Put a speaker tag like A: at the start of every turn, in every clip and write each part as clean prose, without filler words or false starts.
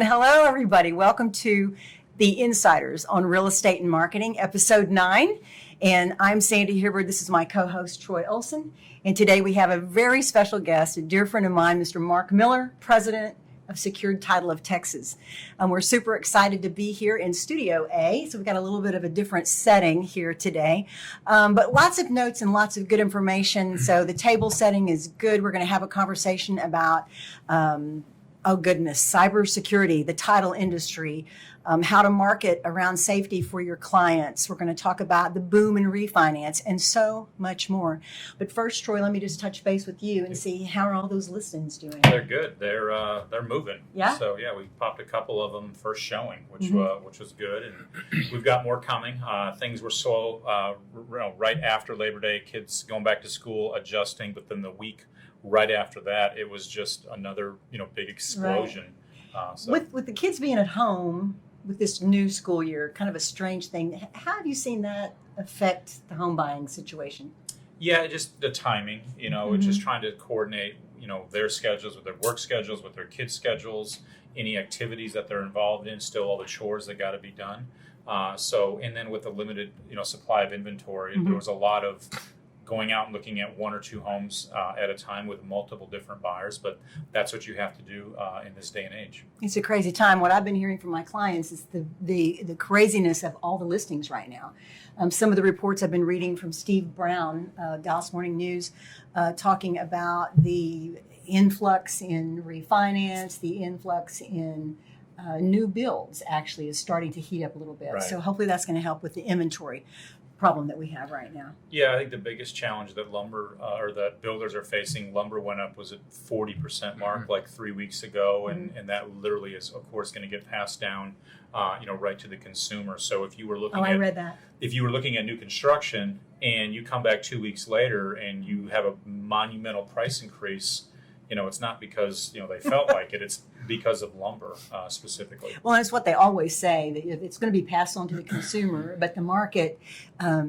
A: And hello, everybody. Welcome to the Insiders on Real Estate and Marketing, episode 9. And I'm Sandy Hibbard. This is my co-host, Troy Olson. And today we have a very special guest, a dear friend of mine, Mr. Mark Miller, president of Secured Title of Texas. We're super excited to be here in Studio A. So we've got a little bit of a different setting here today. But lots of notes and lots of good information. So the table setting is good. We're going to have a conversation about cybersecurity, the title industry, how to market around safety for your clients. We're going to talk about the boom in refinance and so much more. But first, Troy, let me just touch base with you and see how are all those listings doing.
B: They're good. They're moving.
A: Yeah.
B: So yeah, we popped a couple of them first showing, which was good, and we've got more coming. Things were slow, right after Labor Day, kids going back to school, adjusting, but then the week right after that, it was just another, big explosion.
A: Right. With the kids being at home with this new school year, kind of a strange thing. How have you seen that affect the home buying situation?
B: Yeah, just the timing. It's just trying to coordinate, their schedules with their work schedules, with their kids' schedules, any activities that they're involved in, still all the chores that got to be done. And then with the limited, supply of inventory, there was a lot of going out and looking at one or two homes at a time with multiple different buyers, but that's what you have to do in this day and age.
A: It's a crazy time. What I've been hearing from my clients is the craziness of all the listings right now. Some of the reports I've been reading from Steve Brown, Dallas Morning News, talking about the influx in refinance, the influx in new builds actually is starting to heat up a little bit.
B: Right.
A: So hopefully that's going to help with the inventory problem that we have right now.
B: Yeah, I think the biggest challenge that that builders are facing, lumber went up, was at 40% mark like 3 weeks ago, and that literally is, of course, going to get passed down, right to the consumer. So if you were looking
A: I read that.
B: If you were looking at new construction and you come back 2 weeks later and you have a monumental price increase, it's not because they felt like it. It's because of lumber specifically.
A: Well, that's what they always say, that it's going to be passed on to the consumer, but the market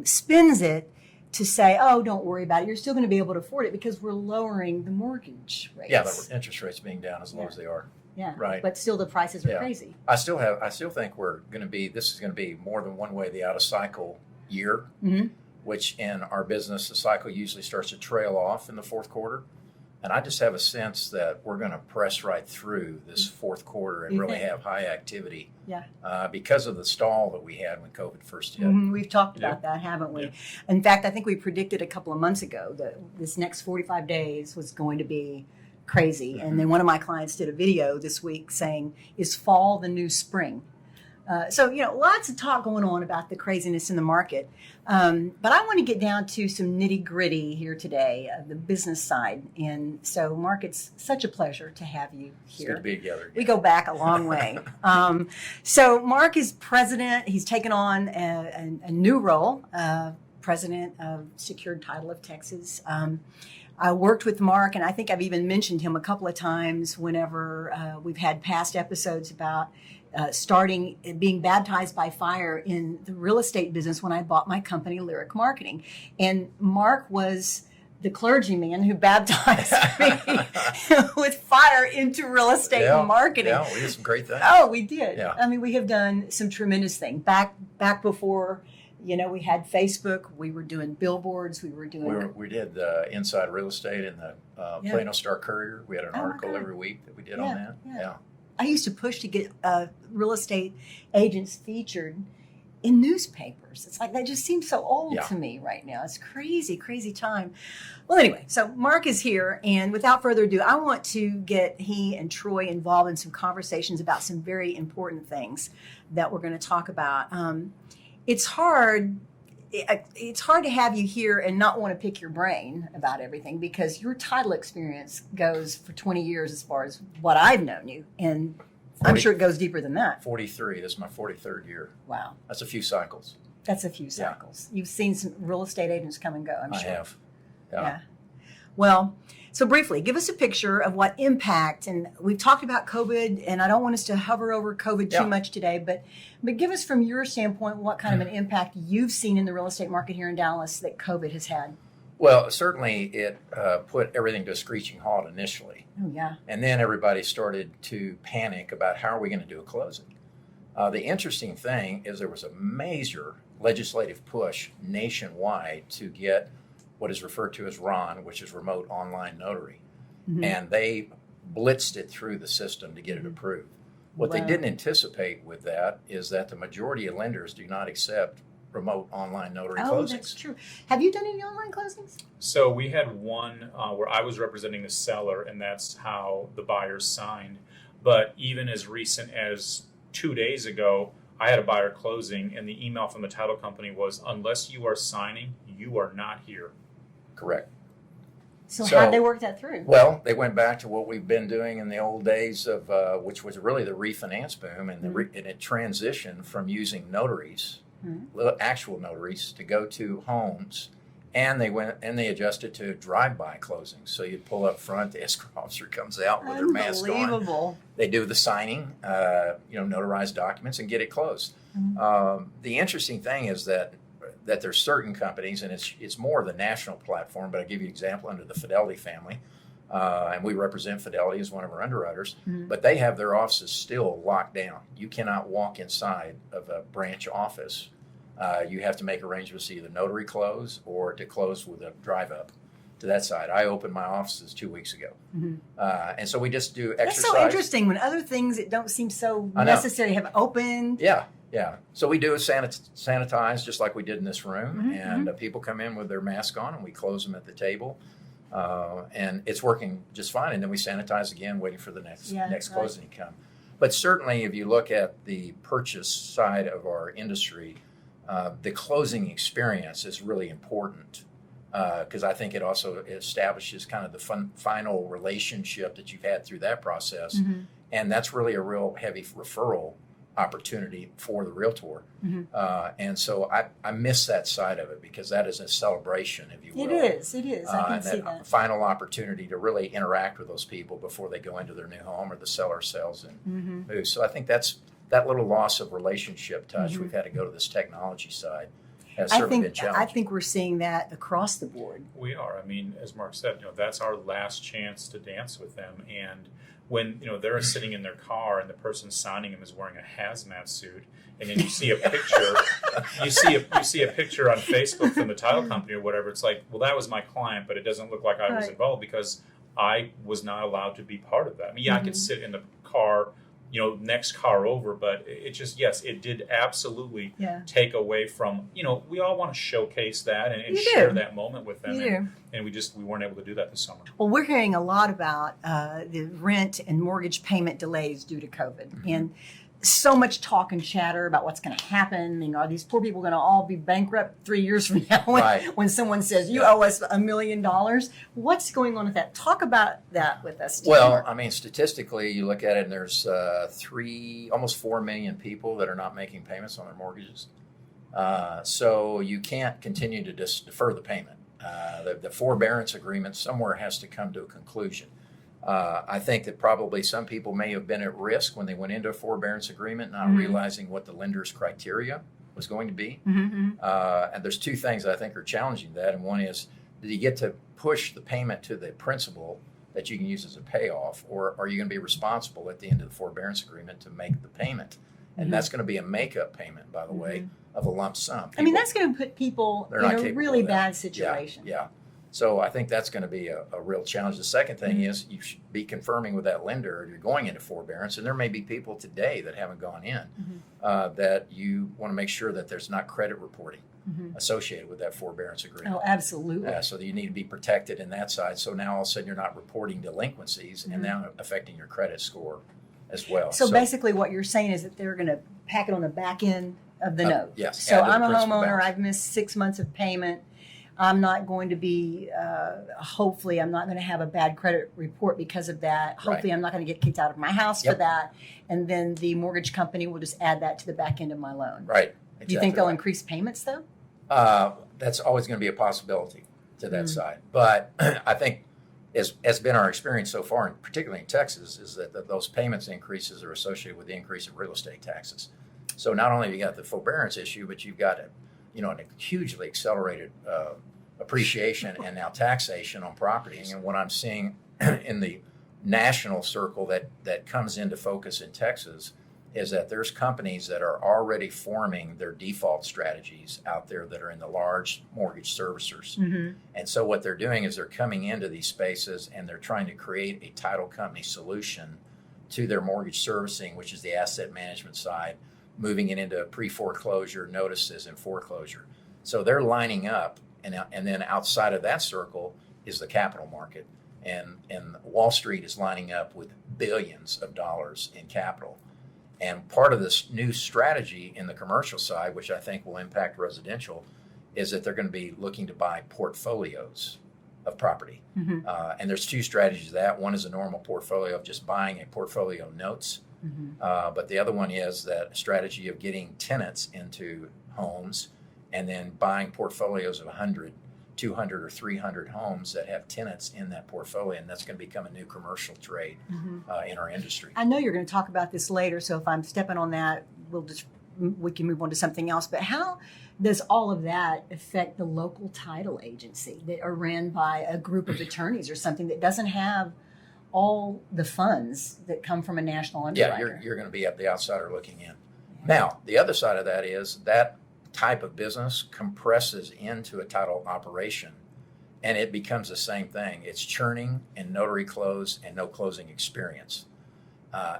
A: spins it to say, oh, don't worry about it. You're still going to be able to afford it because we're lowering the mortgage rates.
C: Yeah, the interest rates being down as low as they are.
A: Yeah,
C: right.
A: But still the prices are crazy.
C: I still think this is going to be more than one way the out of cycle year, which in our business, the cycle usually starts to trail off in the fourth quarter. And I just have a sense that we're going to press right through this fourth quarter and really have high activity because of the stall that we had when COVID first hit.
A: We've talked about that, haven't we? Yeah. In fact, I think we predicted a couple of months ago that this next 45 days was going to be crazy. And then one of my clients did a video this week saying, is fall the new spring? So, lots of talk going on about the craziness in the market. But I want to get down to some nitty gritty here today, the business side. And so, Mark, it's such a pleasure to have you here.
C: It's good to be together again.
A: We go back a long way. So Mark is president. He's taken on a new role, president of Secured Title of Texas. I worked with Mark, and I think I've even mentioned him a couple of times whenever we've had past episodes about being baptized by fire in the real estate business when I bought my company, Lyric Marketing. And Mark was the clergyman who baptized me with fire into real estate and marketing.
C: Yeah, we did some great things.
A: Oh, we did.
C: Yeah.
A: I mean, we have done some tremendous things. Back before, we had Facebook, we were doing billboards, we
C: did Inside Real Estate in the Plano Star Courier. We had an article every week that we did on that. Yeah.
A: I used to push to get real estate agents featured in newspapers. It's like that just seems so old to me right now. It's crazy, crazy time. Well, anyway, so Mark is here, and without further ado, I want to get he and Troy involved in some conversations about some very important things that we're going to talk about. It's hard to have you here and not want to pick your brain about everything because your title experience goes for 20 years as far as what I've known you. And I'm sure it goes deeper than that.
C: 43. This is my 43rd year.
A: Wow.
C: That's a few cycles.
A: That's a few cycles. You've seen some real estate agents come and go, I'm sure.
C: I have.
A: Yeah. Well, so briefly, give us a picture of what impact, and we've talked about COVID, and I don't want us to hover over COVID too much today, but give us from your standpoint what kind of an impact you've seen in the real estate market here in Dallas that COVID has had.
C: Well, certainly it put everything to a screeching halt initially.
A: Oh, yeah.
C: And then everybody started to panic about how are we going to do a closing. The interesting thing is there was a major legislative push nationwide to get what is referred to as RON, which is Remote Online Notary.
A: Mhm.
C: And they blitzed it through the system to get it approved. What they
A: Wow.
C: didn't anticipate with that is that the majority of lenders do not accept remote online notary
A: Oh,
C: closings.
A: that's true. Have you done any online closings?
B: So we had one where I was representing the seller, and that's how the buyers signed. But even as recent as 2 days ago, I had a buyer closing, and the email from the title company was, "Unless you are signing, you are not here."
C: Correct.
A: So,
C: So-
A: how'd they work that through?
C: Well, they went back to what we've been doing in the old days of, which was really the refinance boom, and, and it transitioned from using notaries, actual notaries, to go to homes, and they went and they adjusted to drive-by closings. So you'd pull up front, the escrow officer comes out with their mask on,
A: Unbelievable.
C: they do the signing, notarized documents, and get it closed. The interesting thing is that there's certain companies, and it's more the national platform, but I'll give you an example under the Fidelity family, and we represent Fidelity as one of our underwriters, but they have their offices still locked down. You cannot walk inside of a branch office. You have to make arrangements to either notary close or to close with a drive up to that side. I opened my offices 2 weeks ago. And so we just do
A: That's
C: exercise.
A: so interesting when other things that don't seem so
C: I know.
A: necessary have opened.
C: Yeah, yeah. So we do sanitize just like we did in this room,
A: Mhm,
C: and people come in with their mask on, and we close them at the table, and it's working just fine. And then we sanitize again, waiting for the next
A: Yeah, right.
C: closing to come. But certainly, if you look at the purchase side of our industry, the closing experience is really important. Because I think it also establishes kind of the final relationship that you've had through that process,
A: Mhm.
C: and that's really a real heavy referral opportunity for the realtor. And so I miss that side of it because that is a celebration, if you will.
A: It is. I can
C: And
A: see
C: that
A: that.
C: final opportunity to really interact with those people before they go into their new home or the seller sells and moves. So I think that little loss of relationship touch, we've had to go to this technology side, has
A: I
C: certainly been
A: think
C: challenging.
A: we're seeing that across the board.
B: We are. I mean, as Mark said, that's our last chance to dance with them. And when they're sitting in their car and the person signing them is wearing a hazmat suit, and then you see a picture, you see a picture on Facebook from the title company or whatever. It's like, well, that was my client, but it doesn't look like I was
A: Right.
B: involved because I was not allowed to be part of that. I mean, yeah, I could sit in the car, next car over, but it just, yes, it did absolutely
A: Yeah.
B: take away from, we all want to showcase that and
A: You
B: share
A: do.
B: that moment with them.
A: You do.
B: And we weren't able to do that this summer.
A: Well, we're hearing a lot about the rent and mortgage payment delays due to COVID, and so much talk and chatter about what's going to happen. Are these poor people going to all be bankrupt 3 years from now
C: Right.
A: when someone says you owe us $1 million? What's going on with that? Talk about that with us. Steve.
C: Well, I mean, statistically, you look at it, and there's almost 4 million people that are not making payments on their mortgages. So you can't continue to just defer the payment. The forbearance agreement somewhere has to come to a conclusion. I think that probably some people may have been at risk when they went into a forbearance agreement, not realizing what the lender's criteria was going to be. And there's two things I think are challenging that. And one is, do you get to push the payment to the principal that you can use as a payoff, or are you going to be responsible at the end of the forbearance agreement to make the payment? And that's going to be a makeup payment, by the way, of a lump sum.
A: I mean, that's going to put people
C: They're
A: in
C: not
A: a
C: capable
A: really
C: of that.
A: bad situation.
C: Yeah. So I think that's going to be a real challenge. The second thing is you should be confirming with that lender you're going into forbearance, and there may be people today that haven't gone in that you want to make sure that there's not credit reporting associated with that forbearance agreement.
A: Oh, absolutely.
C: So that you need to be protected in that side. So now all of a sudden you're not reporting delinquencies and now affecting your credit score as well.
A: So basically, what you're saying is that they're going to pack it on the back end of the note.
C: yes,
A: So
C: add to the
A: I'm a
C: principal
A: homeowner.
C: balance.
A: I've missed 6 months of payment. I'm not going to be, hopefully, I'm not going to have a bad credit report because of that. Hopefully, I'm not going to get kicked out of my house for
C: Yep.
A: that. And then the mortgage company will just add that to the back end of my loan.
C: Right.
A: Do you think they'll
C: right.
A: increase payments, though?
C: That's always going to be a possibility to that side. But I think, as has been our experience so far, and particularly in Texas, is that those payments increases are associated with the increase in real estate taxes. So not only have you got the forbearance issue, but you've got a hugely accelerated appreciation and now taxation on property. And what I'm seeing in the national circle that comes into focus in Texas is that there's companies that are already forming their default strategies out there that are in the large mortgage servicers.
A: Mm-hmm.
C: And so what they're doing is they're coming into these spaces and they're trying to create a title company solution to their mortgage servicing, which is the asset management side, moving it into pre-foreclosure notices and foreclosure. So they're lining up, and then outside of that circle is the capital market. And Wall Street is lining up with billions of dollars in capital. And part of this new strategy in the commercial side, which I think will impact residential, is that they're going to be looking to buy portfolios of property.
A: Mm-hmm.
C: And there's two strategies to that. One is a normal portfolio of just buying a portfolio of notes.
A: Mm-hmm.
C: But the other one is that strategy of getting tenants into homes and then buying portfolios of 100, 200, or 300 homes that have tenants in that portfolio. And that's going to become a new commercial trade in our industry.
A: I know you're going to talk about this later, so if I'm stepping on that, we can move on to something else. But how does all of that affect the local title agency that are ran by a group of attorneys or something that doesn't have all the funds that come from a national underwriter?
C: Yeah, you're going to be the outsider looking in. Now, the other side of that is that type of business compresses into a title operation, and it becomes the same thing. It's churning and notary close and no closing experience.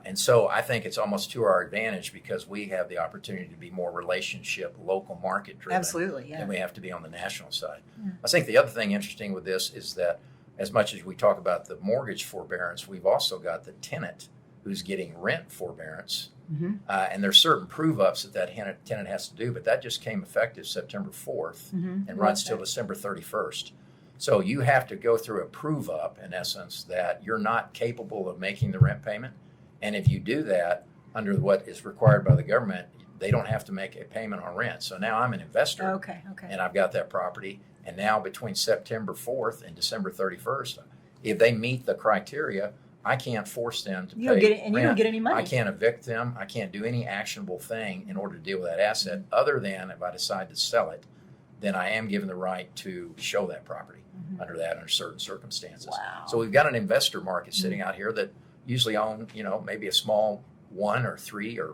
C: And so I think it's almost to our advantage because we have the opportunity to be more relationship, local market driven.
A: Absolutely, yeah.
C: Than we have to be on the national side.
A: Yeah.
C: I think the other thing interesting with this is that as much as we talk about the mortgage forbearance, we've also got the tenant who's getting rent forbearance.
A: Mm-hmm.
C: And there's certain prove-ups that tenant has to do, but that just came effective September 4th
A: Mm-hmm.
C: and runs till December 31st. So you have to go through a prove-up, in essence, that you're not capable of making the rent payment. And if you do that under what is required by the government, they don't have to make a payment on rent. So now I'm an investor,
A: Okay.
C: and I've got that property. And now between September 4th and December 31st, if they meet the criteria, I can't force them to
A: You don't
C: pay
A: get it, and you don't
C: rent.
A: get any money.
C: I can't evict them. I can't do any actionable thing in order to deal with that asset other than if I decide to sell it, then I am given the right to show that property under certain circumstances.
A: Wow.
C: So we've got an investor market sitting out here that usually own, maybe a small 1 or 3 or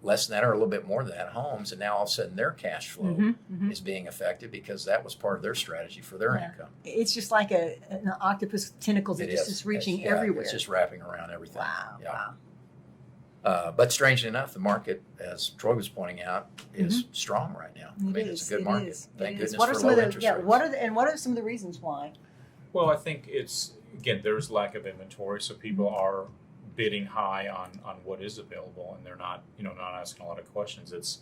C: less than that or a little bit more than that homes, and now all of a sudden their cash flow is being affected because that was part of their strategy for their income.
A: It's just like an octopus with tentacles that just is reaching everywhere.
C: It's just wrapping around everything.
A: Wow.
C: Yeah.
A: Wow.
C: But strangely enough, the market, as Troy was pointing out, is strong right now. It's a good market. Thank goodness
A: What are
C: for
A: some
C: low
A: of the
C: interest rates.
A: what are some of the reasons why?
B: Well, I think it's, again, there's lack of inventory, so people are bidding high on what is available, and they're not asking a lot of questions. It's,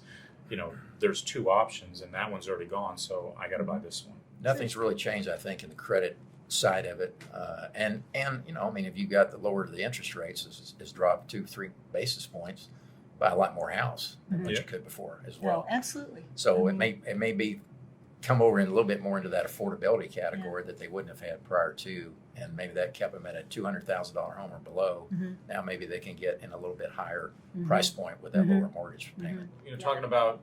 B: there's 2 options, and that one's already gone, so I got to buy this one.
C: Nothing's really changed, I think, in the credit side of it. And if you got the lower the interest rates has dropped 2-3 basis points, buy a lot more house than what you could before as well.
A: Absolutely.
C: So it may be come over in a little bit more into that affordability category that they wouldn't have had prior to, and maybe that kept them at a $200,000 home or below. Now maybe they can get in a little bit higher price point with that lower mortgage payment.
B: Talking about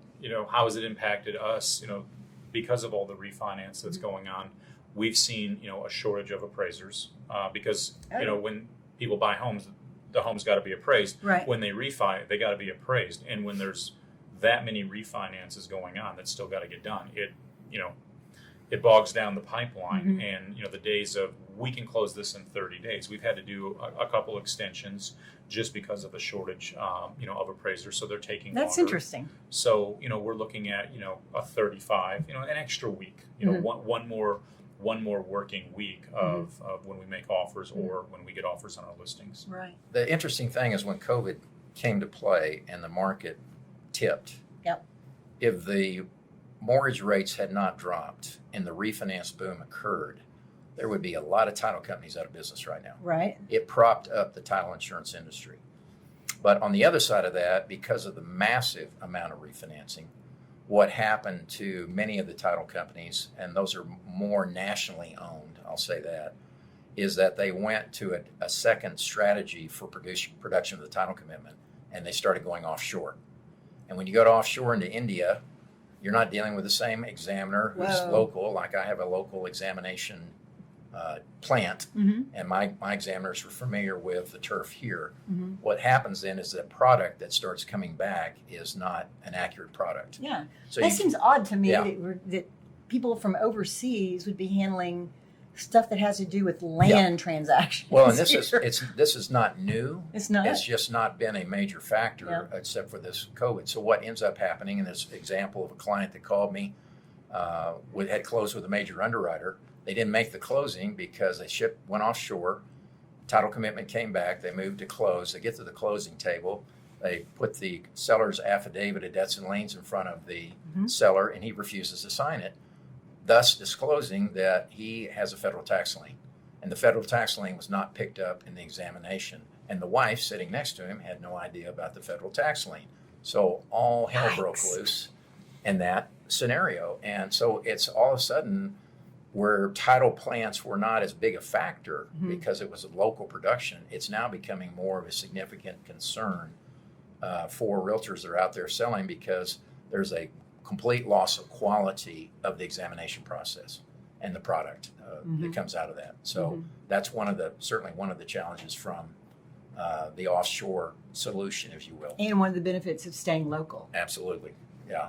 B: how has it impacted us? Because of all the refinance that's going on, we've seen a shortage of appraisers because when people buy homes, the home's got to be appraised.
A: Right.
B: When they refi, they got to be appraised, and when there's that many refinances going on, that's still got to get done. It bogs down the pipeline, and the days of we can close this in 30 days. We've had to do a couple extensions just because of the shortage, of appraisers. So they're taking.
A: That's
B: longer.
A: interesting.
B: So we're looking at a 35, an extra week. One more working week of when we make offers or when we get offers on our listings.
A: Right.
C: The interesting thing is when COVID came to play and the market tipped.
A: Yep.
C: If the mortgage rates had not dropped and the refinance boom occurred, there would be a lot of title companies out of business right now.
A: Right.
C: It propped up the title insurance industry. But on the other side of that, because of the massive amount of refinancing, what happened to many of the title companies, and those are more nationally owned, I'll say that, is that they went to a second strategy for production of the title commitment, and they started going offshore. And when you go to offshore into India, You're not dealing with the same examiner who's
A: Whoa.
C: local. Like I have a local examination plant,
A: Mm-hmm.
C: and my examiners are familiar with the turf here.
A: Mm-hmm.
C: What happens then is that product that starts coming back is not an accurate product.
A: Yeah.
C: So
A: That seems odd to me
C: Yeah.
A: that people from overseas would be handling stuff that has to do with land transactions.
C: well, and this
A: here.
C: this is not new.
A: It's not.
C: It's just not been a major factor
A: Yeah.
C: except for this COVID. So what ends up happening, in this example of a client that called me, had closed with a major underwriter. They didn't make the closing because they went offshore. Title commitment came back. They moved to close. They get to the closing table. They put the seller's affidavit of debts and liens in front of the
A: Mhm.
C: seller, and he refuses to sign it, thus disclosing that he has a federal tax lien. And the federal tax lien was not picked up in the examination. And the wife sitting next to him had no idea about the federal tax lien. So all hell broke
A: Yikes.
C: loose in that scenario. And so it's all of a sudden where title plants were not as big a factor
A: Mhm.
C: because it was a local production, it's now becoming more of a significant concern for realtors that are out there selling, because there's a complete loss of quality of the examination process and the product that
A: Mhm.
C: comes out of that. So
A: Mhm.
C: that's certainly one of the challenges from the offshore solution, if you will.
A: And one of the benefits of staying local.
C: Absolutely, yeah.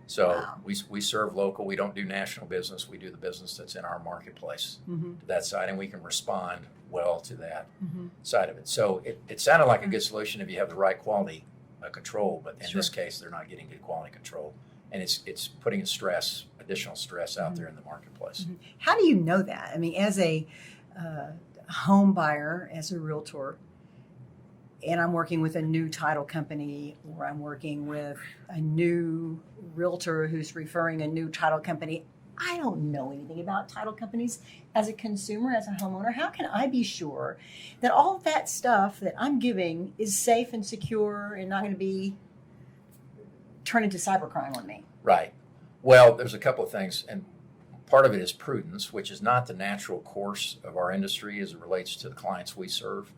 C: So
A: Wow.
C: we serve local. We don't do national business. We do the business that's in our marketplace
A: Mm-hmm.
C: to that side, and we can respond well to that
A: Mm-hmm.
C: side of it. So it sounded like a good solution if you have the right quality control, but in
A: Sure.
C: this case, they're not getting good quality control, and it's putting additional stress out there in the marketplace.
A: How do you know that? I mean, as a home buyer, as a realtor, and I'm working with a new title company, or I'm working with a new realtor who's referring a new title company. I don't know anything about title companies as a consumer, as a homeowner. How can I be sure that all of that stuff that I'm giving is safe and secure and not going to be turned into cybercrime on me?
C: Right. Well, there's a couple of things, and part of it is prudence, which is not the natural course of our industry as it relates to the clients we serve.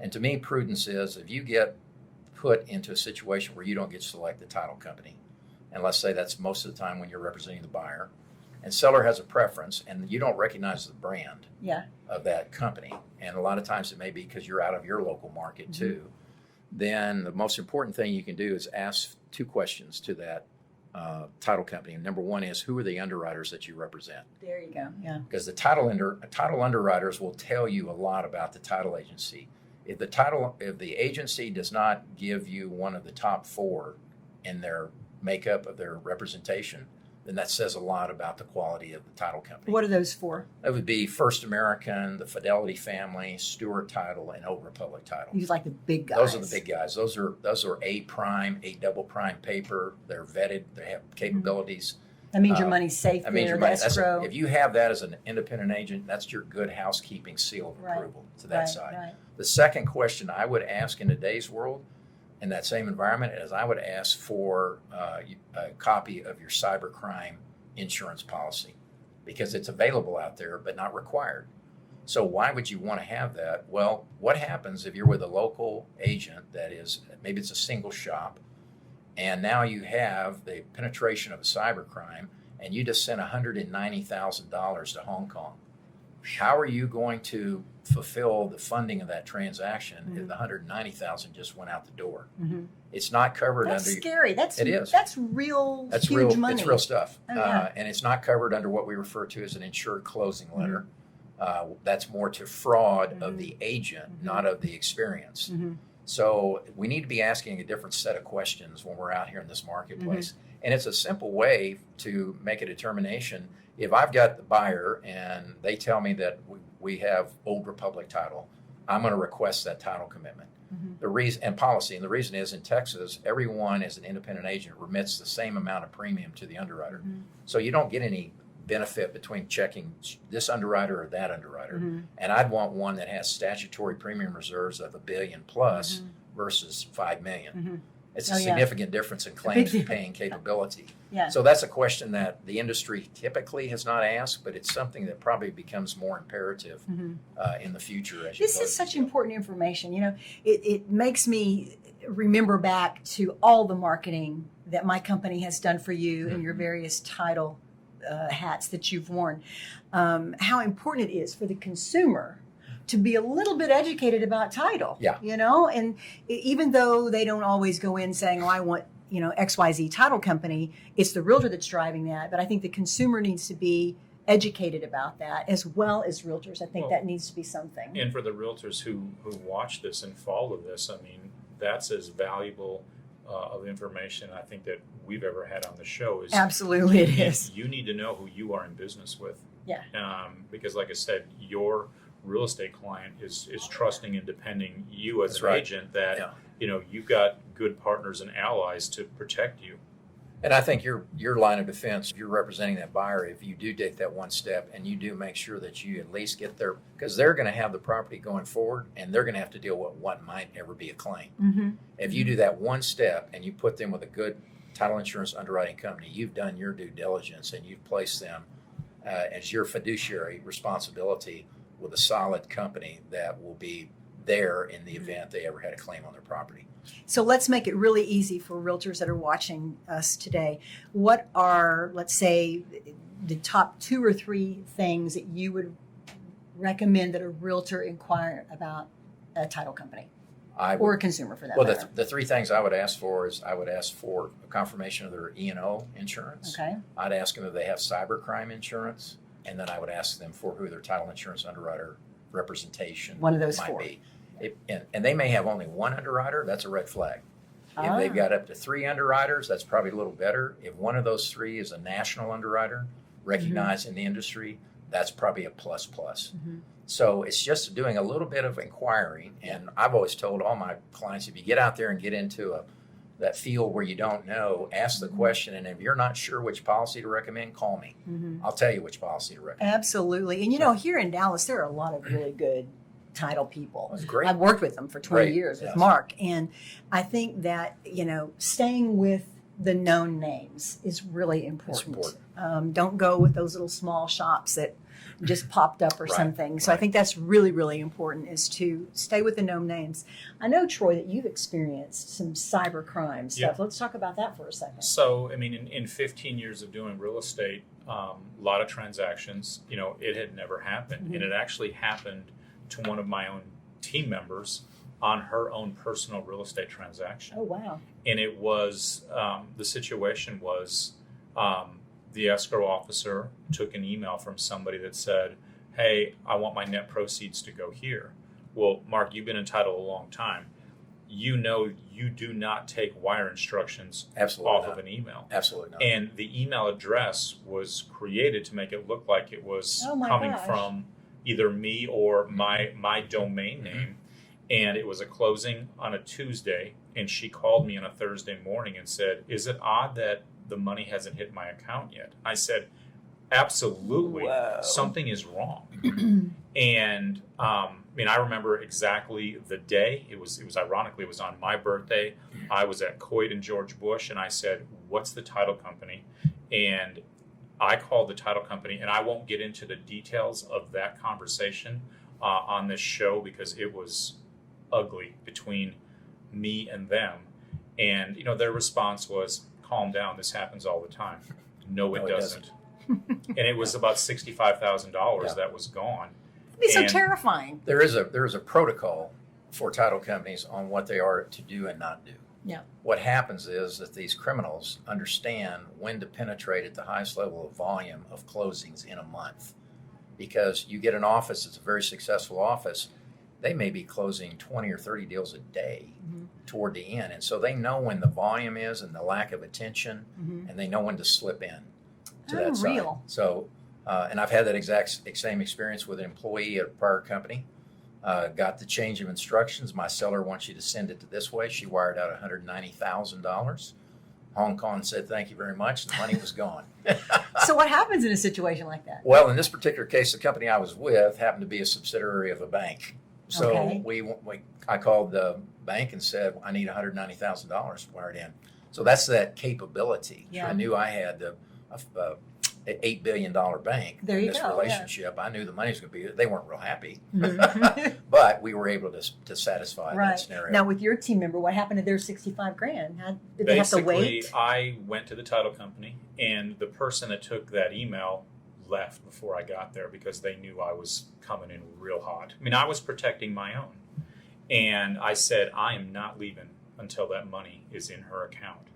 C: And to me, prudence is if you get put into a situation where you don't get to select the title company, and let's say that's most of the time when you're representing the buyer, and seller has a preference, and you don't recognize the brand
A: Yeah.
C: of that company, and a lot of times it may be because you're out of your local market too, then the most important thing you can do is ask two questions to that title company. And number one is, who are the underwriters that you represent?
A: There you go. Yeah.
C: Because the title underwriters will tell you a lot about the title agency. If the agency does not give you one of the top four in their makeup of their representation, then that says a lot about the quality of the title company.
A: What are those for?
C: That would be First American, the Fidelity family, Stewart Title, and Old Republic Title.
A: These like the big guys.
C: Those are the big guys. Those are A prime, A double prime paper. They're vetted. They have capabilities.
A: That means your money's safe
C: That means
A: there.
C: your money.
A: Escrow.
C: If you have that as an independent agent, that's your good housekeeping seal of
A: Right.
C: approval to that
A: Right,
C: side.
A: right.
C: The second question I would ask in today's world, in that same environment, is I would ask for a copy of your cybercrime insurance policy, because it's available out there but not required. So why would you want to have that? Well, what happens if you're with a local agent that is, maybe it's a single shop, and now you have the penetration of a cybercrime, and you just sent $190,000 to Hong Kong? How are you going to fulfill the funding of that transaction if the $190,000 just went out the door?
A: Mm-hmm.
C: It's not covered
A: That's
C: under.
A: scary.
C: It is.
A: That's real.
C: That's
A: huge
C: real.
A: money.
C: It's real stuff,
A: Oh, yeah.
C: and it's not covered under what we refer to as an insured closing letter. That's more to fraud of the agent, not of the experience.
A: Mm-hmm.
C: So we need to be asking a different set of questions when we're out here in this marketplace. And it's a simple way to make a determination. If I've got the buyer and they tell me that we have Old Republic title, I'm going to request that title commitment. The reason and policy, and the reason is in Texas, everyone as an independent agent remits the same amount of premium to the underwriter. So you don't get any benefit between checking this underwriter or that underwriter. And I'd want one that has statutory premium reserves of $1 billion plus versus $5 million. It's a
A: Oh, yeah.
C: significant difference in claims
A: difference.
C: paying capability.
A: Yeah.
C: So that's a question that the industry typically has not asked, but it's something that probably becomes more imperative in the future. As you
A: This
C: go
A: is
C: to
A: such
C: the field.
A: important information. You know, it makes me remember back to all the marketing that my company has done for you and your various title hats that you've worn, how important it is for the consumer to be a little bit educated about title.
C: Yeah.
A: And even though they don't always go in saying, oh, I want, XYZ title company, it's the realtor that's driving that. But I think the consumer needs to be educated about that as well as realtors. I think that needs to be something.
B: And for the realtors who watch this and follow this, I mean, that's as valuable of information I think that we've ever had on the show. Is
A: Absolutely it is.
B: You need to know who you are in business with.
A: Yeah.
B: Because like I said, your real estate client is trusting and depending you as
C: That's
B: an
C: right.
B: agent that,
C: Yeah.
B: You've got good partners and allies to protect you.
C: And I think your line of defense, if you're representing that buyer, if you do take that one step and you do make sure that you at least get there, because they're going to have the property going forward and they're going to have to deal with what might never be a claim.
A: Mm-hmm.
C: If you do that one step and you put them with a good title insurance underwriting company, you've done your due diligence and you've placed them as your fiduciary responsibility with a solid company that will be there in the event they ever had a claim on their property.
A: So let's make it really easy for realtors that are watching us today. What are, let's say, the top 2 or 3 things that you would recommend that a realtor inquire about a title company or a consumer for that matter?
C: The 3 things I would ask for is I would ask for a confirmation of their E&O insurance.
A: Okay.
C: I'd ask them if they have cybercrime insurance, and then I would ask them for who their title insurance underwriter representation
A: One of those
C: might
A: 4.
C: be. And they may have only one underwriter, that's a red flag. If they've got up to 3 underwriters, that's probably a little better. If one of those 3 is a national underwriter recognized in the industry, that's probably a plus.
A: Mm-hmm.
C: So it's just doing a little bit of inquiring. And I've always told all my clients, if you get out there and get into that field where you don't know, ask the question. And if you're not sure which policy to recommend, call me.
A: Mm-hmm.
C: I'll tell you which policy to recommend.
A: Absolutely. And here in Dallas, there are a lot of really good title people.
C: That's great.
A: I've worked with them for 20
C: Great,
A: years with
C: yes.
A: Mark. And I think that, staying with the known names is really important.
C: It's important.
A: Don't go with those little small shops that just popped up or
C: Right,
A: something. So I
C: right.
A: think that's really, really important, is to stay with the known names. I know, Troy, that you've experienced some cyber crime stuff.
B: Yeah.
A: Let's talk about that for a second.
B: So, I mean, in 15 years of doing real estate, a lot of transactions, it had never happened.
A: Mhm.
B: And it actually happened to one of my own team members on her own personal real estate transaction.
A: Oh, wow.
B: And it was, the situation was, the escrow officer took an email from somebody that said, hey, I want my net proceeds to go here. Well, Mark, you've been in title a long time. You do not take wire instructions
C: Absolutely
B: off
C: not.
B: of an email.
C: Absolutely not.
B: And the email address was created to make it look like it was
A: Oh my
B: coming
A: gosh.
B: from either me or my domain name. And it was a closing on a Tuesday. And she called me on a Thursday morning and said, is it odd that the money hasn't hit my account yet? I said, absolutely.
A: Whoa.
B: Something is wrong. And I remember exactly the day. It was ironically, it was on my birthday. I was at Coit and George Bush, and I said, what's the title company? And I called the title company, and I won't get into the details of that conversation on this show because it was ugly between me and them. And, their response was, calm down, this happens all the time. No, it doesn't. And it was about $65,000 that was gone.
A: It'd be so
B: And-
A: terrifying.
C: There is a protocol for title companies on what they are to do and not do.
A: Yeah.
C: What happens is that these criminals understand when to penetrate at the highest level of volume of closings in a month. Because you get an office that's a very successful office, they may be closing 20 or 30 deals a day
A: Mhm.
C: toward the end. And so they know when the volume is and the lack of attention,
A: Mhm.
C: and they know when to slip in to that side.
A: Unreal.
C: So, and I've had that exact same experience with an employee at a prior company. Got the change of instructions. My seller wants you to send it to this way. She wired out $190,000. Hong Kong said, thank you very much. The money was gone.
A: So what happens in a situation like that?
C: Well, in this particular case, the company I was with happened to be a subsidiary of a bank. So
A: Okay.
C: I called the bank and said, I need $190,000 wired in. So that's that capability.
A: Yeah.
C: I knew I had an $8 billion bank
A: There
C: in
A: you
C: this
A: go, yeah.
C: relationship. I knew the money was going to be, they weren't real happy,
A: Mhm.
C: but we were able to satisfy that
A: Right.
C: scenario.
A: Now, with your team member, what happened to their $65,000? Did they have to
B: Basically,
A: wait?
B: I went to the title company, and the person that took that email left before I got there because they knew I was coming in real hot. I mean, I was protecting my own. And I said, I am not leaving until that money is in her account.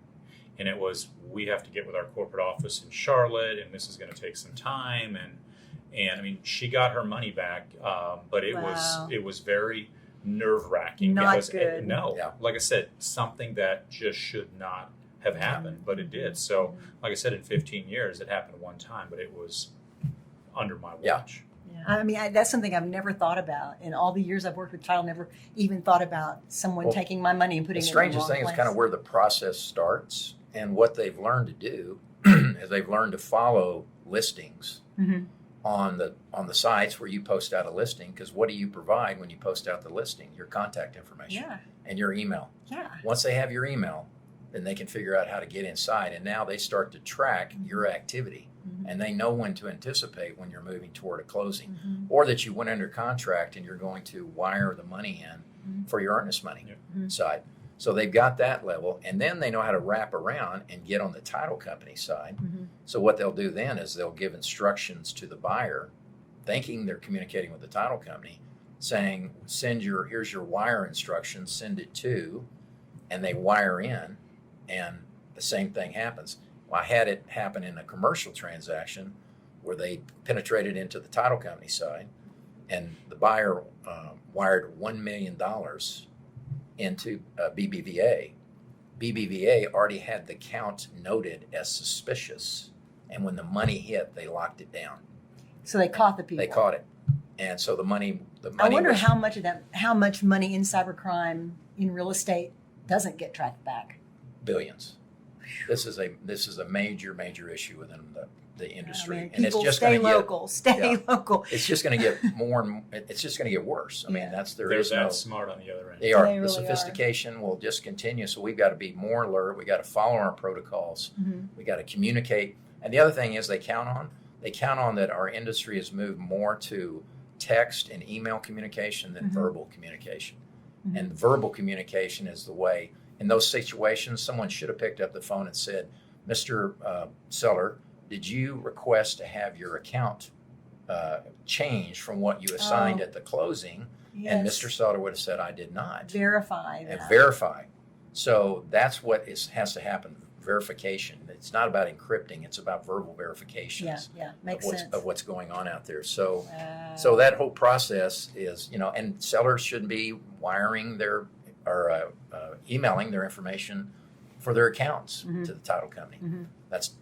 B: And it was, we have to get with our corporate office in Charlotte, and this is going to take some time. And I mean, she got her money back, but
A: Wow.
B: it was very nerve-wracking.
A: Not
B: because
A: good.
C: Yeah.
B: like I said, something that just should not have happened, but it did. So, like I said, in 15 years, it happened one time, but it was under my
C: Yeah.
B: watch.
A: Yeah. I mean, that's something I've never thought about. In all the years I've worked with title, never even thought about someone
C: Well,
A: taking my money and putting
C: The
A: it in
C: strangest
A: the wrong
C: thing
A: place.
C: is kind of where the process starts, and what they've learned to do is they've learned to follow listings
A: Mhm.
C: on the sites where you post out a listing. Because what do you provide when you post out the listing? Your contact information
A: Yeah.
C: and your email.
A: Yeah.
C: Once they have your email, then they can figure out how to get inside, and now they start to track your activity,
A: Mhm.
C: and they know when to anticipate when you're moving toward a closing,
A: Mhm.
C: or that you went under contract and you're going to wire the money in
A: Mhm.
C: for your earnest money
A: Mhm.
C: side. So they've got that level, and then they know how to wrap around and get on the title company side.
A: Mhm.
C: So what they'll do then is they'll give instructions to the buyer, thinking they're communicating with the title company, saying, here's your wire instructions, send it to, and they wire in, and the same thing happens. Well, I had it happen in a commercial transaction where they penetrated into the title company side, and the buyer wired $1 million into BBVA. BBVA already had the count noted as suspicious, and when the money hit, they locked it down.
A: So they caught the people.
C: They caught it, and so the money.
A: I wonder
C: was,
A: how much money in cybercrime in real estate doesn't get tracked back.
C: billions. This is a major issue within the industry,
A: I mean,
C: and it's
A: people
C: just
A: stay
C: going to
A: local. Stay
C: yeah.
A: local.
C: It's just going to get more and it's just going to get worse. I mean,
A: Yeah.
C: that's
B: They're
C: is no.
B: that smart on the other end.
C: They are.
A: They
C: The
A: really
C: sophistication will just continue. So we've got to be more alert. We got to follow our protocols.
A: Mhm.
C: We got to communicate. And the other thing is they count on that our industry has moved more to text and email communication than
A: Mhm.
C: verbal communication.
A: Mhm.
C: And verbal communication is the way. In those situations, someone should have picked up the phone and said, Mr. Seller, did you request to have your account changed from what you assigned
A: Oh.
C: at the closing?
A: Yes.
C: And Mr. Seller would have said, I did not.
A: Verify
C: And
A: that.
C: verify. So that's what has to happen. Verification. It's not about encrypting. It's about verbal verifications
A: Yeah, makes
C: of
A: sense.
C: what's going on out there. So
A: Wow.
C: so that whole process is, and sellers shouldn't be wiring their or emailing their information for their accounts
A: Mhm.
C: to the title company.
A: Mhm.
C: That's,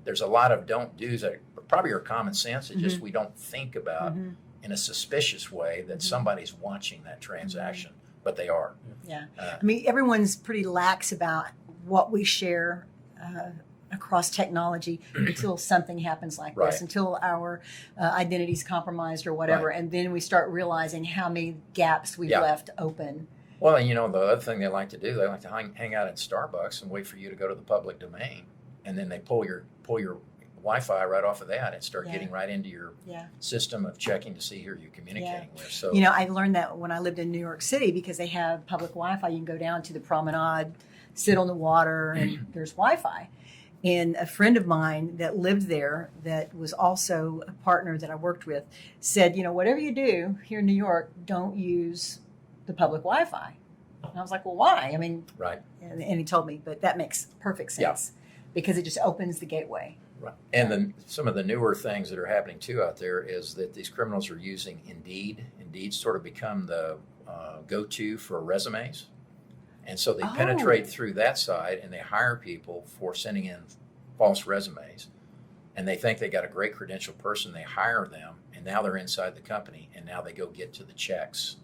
C: there's a lot of don't do's that probably are common sense. It's just
A: Mhm.
C: we don't think about
A: Mhm.
C: in a suspicious way that
A: Mhm.
C: somebody's watching that transaction, but they are.
A: Yeah.
C: Uh,
A: I mean, everyone's pretty lax about what we share across technology until something happens like
C: Right.
A: this, until our identity's compromised or whatever. And then we start realizing how many gaps we've
C: Yeah.
A: left open.
C: Well, and the other thing they like to do, they like to hang out at Starbucks and wait for you to go to the public domain, and then they pull your Wi-Fi right off of that and start
A: Yeah.
C: getting right into your
A: Yeah.
C: system of checking to see who you're communicating with. So
A: I learned that when I lived in New York City because they have public Wi-Fi. You can go down to the promenade, sit on the water, and there's Wi-Fi. And a friend of mine that lived there, that was also a partner that I worked with, said, whatever you do here in New York, don't use the public Wi-Fi. And I was like, well, why? I mean,
C: right.
A: and he told me, but that makes perfect sense because it just opens the gateway.
C: Right. And then some of the newer things that are happening too out there is that these criminals are using Indeed. Indeed sort of become the go-to for resumes. And so they penetrate through that side and they hire people for sending in false resumes. And they think they got a great credentialed person. They hire them and now they're inside the company and now they go get to the checks.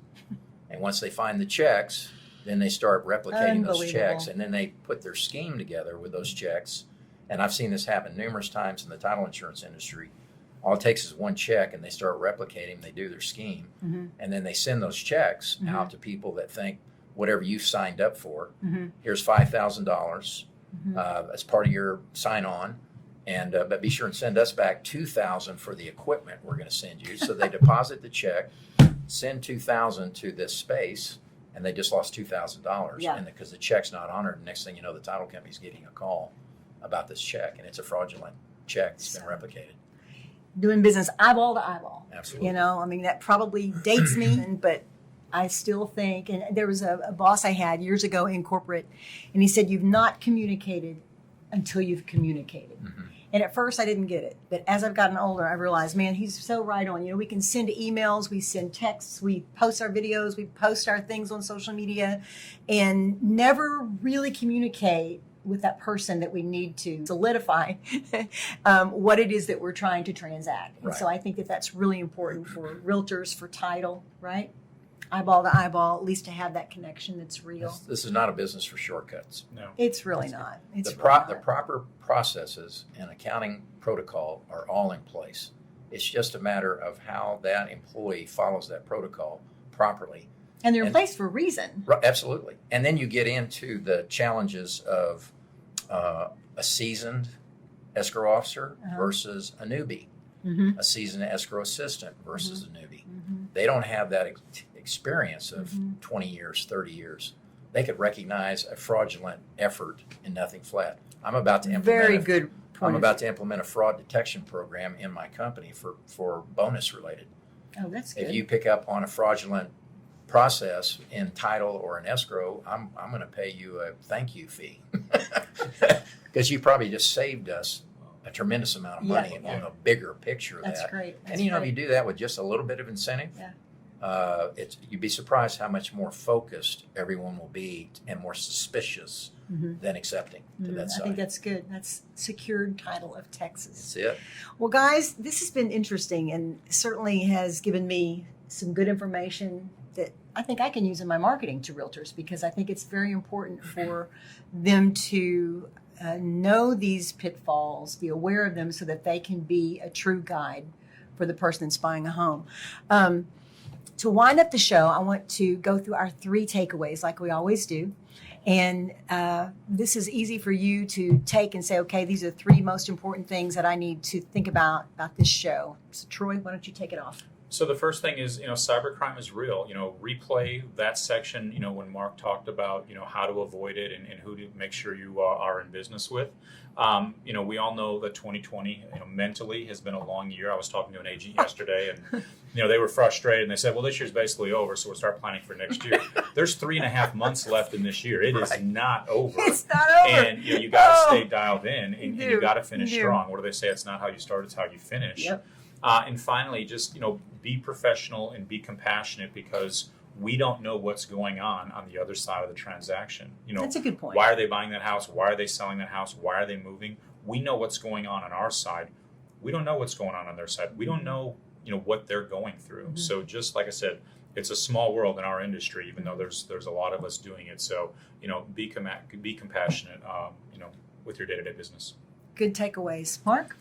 C: And once they find the checks, then they start replicating those
A: Unbelievable.
C: checks and then they put their scheme together with those checks. And I've seen this happen numerous times in the title insurance industry. All it takes is one check and they start replicating, they do their scheme,
A: Mhm.
C: and then they send those checks
A: Mhm.
C: out to people that think whatever you signed up for,
A: Mhm.
C: here's $5,000
A: Mhm.
C: as part of your sign on, And but be sure and send us back $2,000 for the equipment we're going to send you. So they deposit the check, send $2,000 to this space, and they just lost $2,000.
A: Yeah.
C: And because the check's not honored, next thing you know, the title company's getting a call about this check, and it's a fraudulent check that's been replicated.
A: Doing business eyeball to eyeball.
C: Absolutely.
A: You know, I mean, that probably dates me, but I still think, and there was a boss I had years ago in corporate, and he said, you've not communicated until you've communicated.
C: Mm-hmm.
A: And at first I didn't get it. But as I've gotten older, I realized, man, he's so right on. You know, we can send emails, we send texts, we post our videos, we post our things on social media, and never really communicate with that person that we need to solidify what it is that we're trying to transact. And
C: Right.
A: so I think that that's really important for realtors, for title, right? Eyeball to eyeball, at least to have that connection that's real.
C: This is not a business for shortcuts.
B: No.
A: It's really not. It's
C: The
A: really not.
C: proper processes and accounting protocol are all in place. It's just a matter of how that employee follows that protocol properly.
A: And they're in
C: and-
A: place for a reason.
C: Right, absolutely. And then you get into the challenges of a seasoned escrow officer
A: Uh-huh.
C: versus a newbie,
A: Mm-hmm.
C: a seasoned escrow assistant versus a newbie.
A: Mm-hmm.
C: They don't have that experience of
A: Mhm.
C: 20 years, 30 years. They could recognize a fraudulent effort in nothing flat. I'm about to implement
A: Very good point.
C: I'm
A: of
C: about
A: view.
C: to implement a fraud detection program in my company for bonus related.
A: Oh, that's good.
C: If you pick up on a fraudulent process in title or in escrow, I'm going to pay you a thank you fee because you probably just saved us a tremendous amount of money
A: Yeah,
C: in a bigger picture of
A: That's
C: that.
A: great. That's
C: And you know, if
A: great.
C: you do that with just a little bit of incentive,
A: Yeah.
C: you'd be surprised how much more focused everyone will be and more suspicious
A: Mhm.
C: than accepting to
A: Mhm.
C: that
A: I
C: side.
A: think that's good. That's secured title of Texas.
C: That's it.
A: Well, guys, this has been interesting and certainly has given me some good information that I think I can use in my marketing to realtors, because I think it's very important for them to know these pitfalls, be aware of them, so that they can be a true guide for the person that's buying a home. To wind up the show, I want to go through our 3 takeaways like we always do. And this is easy for you to take and say, okay, these are 3 most important things that I need to think about this show. So Troy, why don't you take it off?
B: So the first thing is, cybercrime is real. Replay that section, when Mark talked about, how to avoid it and who to make sure you are in business with. We all know that 2020, mentally has been a long year. I was talking to an agent yesterday and, they were frustrated and they said, well, this year's basically over, so we'll start planning for next year. There's 3.5 months left in this year. It is
C: Right.
B: not over.
A: It's not over.
B: And you got to
A: Oh.
B: stay dialed in and
A: You
B: you
A: do.
B: got to finish
A: You do.
B: strong. What do they say? It's not how you start, it's how you finish.
A: Yep.
B: And finally, just be professional and be compassionate, because we don't know what's going on the other side of the transaction.
A: That's a good point.
B: Why are they buying that house? Why are they selling that house? Why are they moving? We know what's going on our side. We don't know what's going on their side. We don't know what they're going through.
A: Mm-hmm.
B: So just like I said, it's a small world in our industry, even though there's a lot of us doing it. So be compassionate with your day-to-day business.
A: Good takeaways. Mark?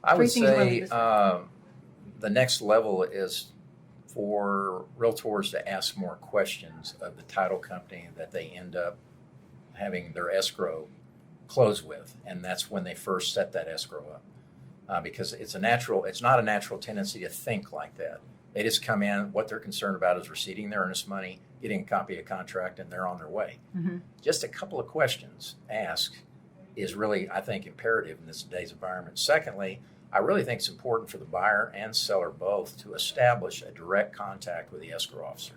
C: I
A: 3
C: would
A: things
C: say
A: about
C: the next level is for realtors to ask more questions of the title company that they end up having their escrow close with, and that's when they first set that escrow up, because it's not a natural tendency to think like that. They just come in, what they're concerned about is receiving their earnest money, getting a copy of contract, and they're on their way.
A: Mm-hmm.
C: Just a couple of questions asked is really, I think, imperative in this today's environment. Secondly, I really think it's important for the buyer and seller both to establish a direct contact with the escrow officer,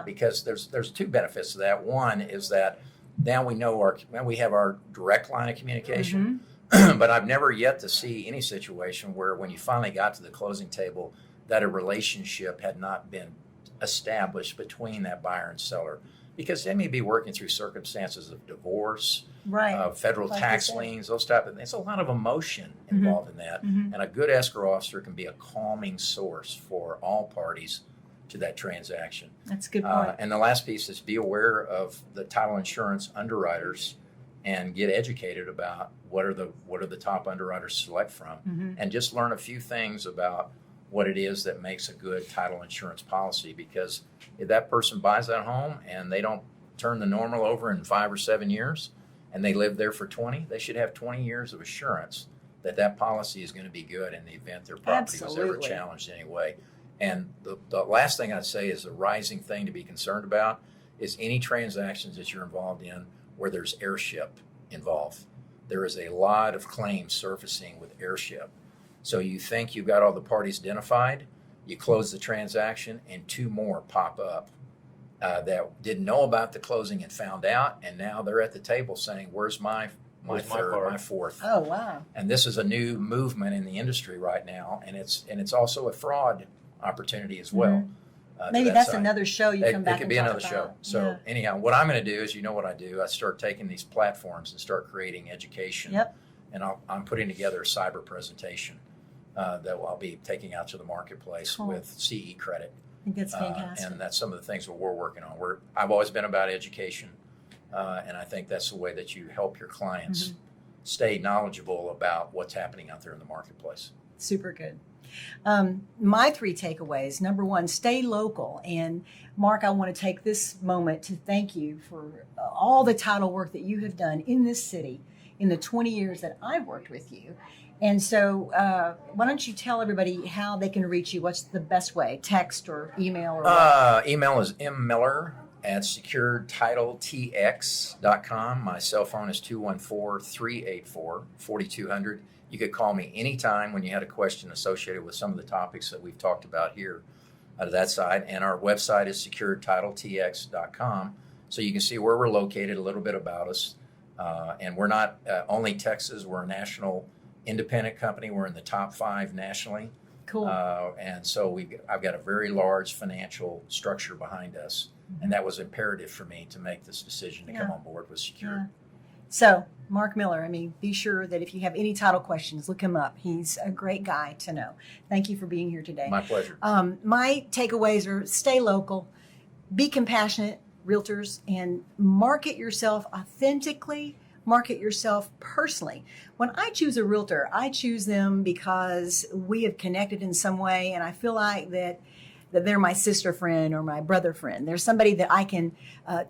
C: because there's 2 benefits to that. One is that now we know we have our direct line of communication, but I've never yet to see any situation where when you finally got to the closing table that a relationship had not been established between that buyer and seller, because they may be working through circumstances of divorce,
A: Right.
C: federal
A: Like you
C: tax
A: said.
C: liens, those type of things. There's a lot of emotion involved in that.
A: Mhm.
C: And a good escrow officer can be a calming source for all parties to that transaction.
A: That's a good point.
C: And the last piece is be aware of the title insurance underwriters and get educated about what are the top underwriters to select from,
A: Mhm.
C: and just learn a few things about what it is that makes a good title insurance policy. Because if that person buys that home and they don't turn the normal over in 5 or 7 years, and they live there for 20, they should have 20 years of assurance that policy is going to be good in the event their property was ever
A: Absolutely.
C: challenged anyway. And the last thing I'd say is the rising thing to be concerned about is any transactions that you're involved in where there's airship involved. There is a lot of claims surfacing with airship. So you think you've got all the parties identified, you close the transaction, and 2 more pop up that didn't know about the closing and found out, and now they're at the table saying, "Where's my
B: Where's my
C: third,
B: part?"
C: my fourth?"
A: Oh, wow.
C: And this is a new movement in the industry right now, and it's also a fraud opportunity as well. To
A: Maybe
C: that
A: that's
C: side.
A: another show you come
C: It
A: back
C: could
A: and
C: be
A: talk
C: another
A: about.
C: show. So anyhow, what I'm going to do is, you know what I do? I start taking these platforms and start creating education.
A: Yep.
C: And I'm putting together a cyber presentation that I'll be taking out to the marketplace
A: Cool.
C: with CE credit.
A: I think that's fantastic.
C: And that's some of the things that we're working on. I've always been about education, and I think that's the way that you help your clients stay knowledgeable about what's happening out there in the marketplace.
A: Super good. My 3 takeaways. Number 1, stay local. And Mark, I want to take this moment to thank you for all the title work that you have done in this city in the 20 years that I've worked with you. And so why don't you tell everybody how they can reach you? What's the best way? Text or email? Or what?
C: Email is mMiller@securedtitletx.com. My cell phone is 214-384-4200. You could call me anytime when you had a question associated with some of the topics that we've talked about here out of that side. And our website is securedtitletx.com. So you can see where we're located, a little bit about us. And we're not only Texas, we're a national independent company. We're in the top 5 nationally.
A: Cool.
C: And so I've got a very large financial structure behind us. And that was imperative for me to make this decision to come on board with Secured.
A: Yeah. So, Mark Miller, I mean, be sure that if you have any title questions, look him up. He's a great guy to know. Thank you for being here today.
C: My pleasure.
A: My takeaways are stay local, be compassionate, realtors, and market yourself authentically, market yourself personally. When I choose a realtor, I choose them because we have connected in some way, and I feel like that they're my sister friend or my brother friend. They're somebody that I can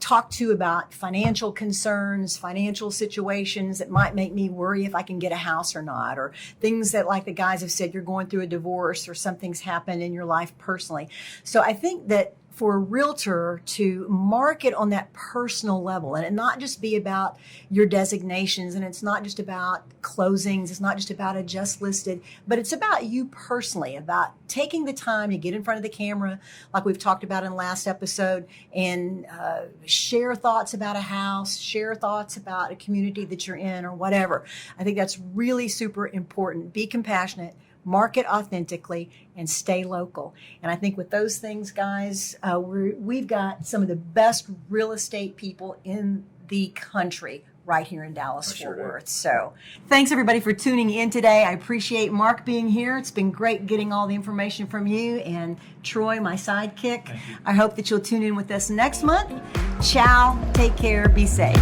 A: talk to about financial concerns, financial situations that might make me worry if I can get a house or not, or things that, like the guys have said, you're going through a divorce or something's happened in your life personally. So I think that for a realtor to market on that personal level and not just be about your designations, and it's not just about closings, it's not just about a just listed, but it's about you personally, about taking the time to get in front of the camera, like we've talked about in the last episode, and share thoughts about a house, share thoughts about a community that you're in or whatever. I think that's really super important. Be compassionate, market authentically, and stay local. And I think with those things, guys, we've got some of the best real estate people in the country right here in Dallas-Fort Worth. So thanks, everybody, for tuning in today. I appreciate Mark being here. It's been great getting all the information from you. And Troy, my sidekick, I hope that you'll tune in with us next month. Ciao. Take care. Be safe.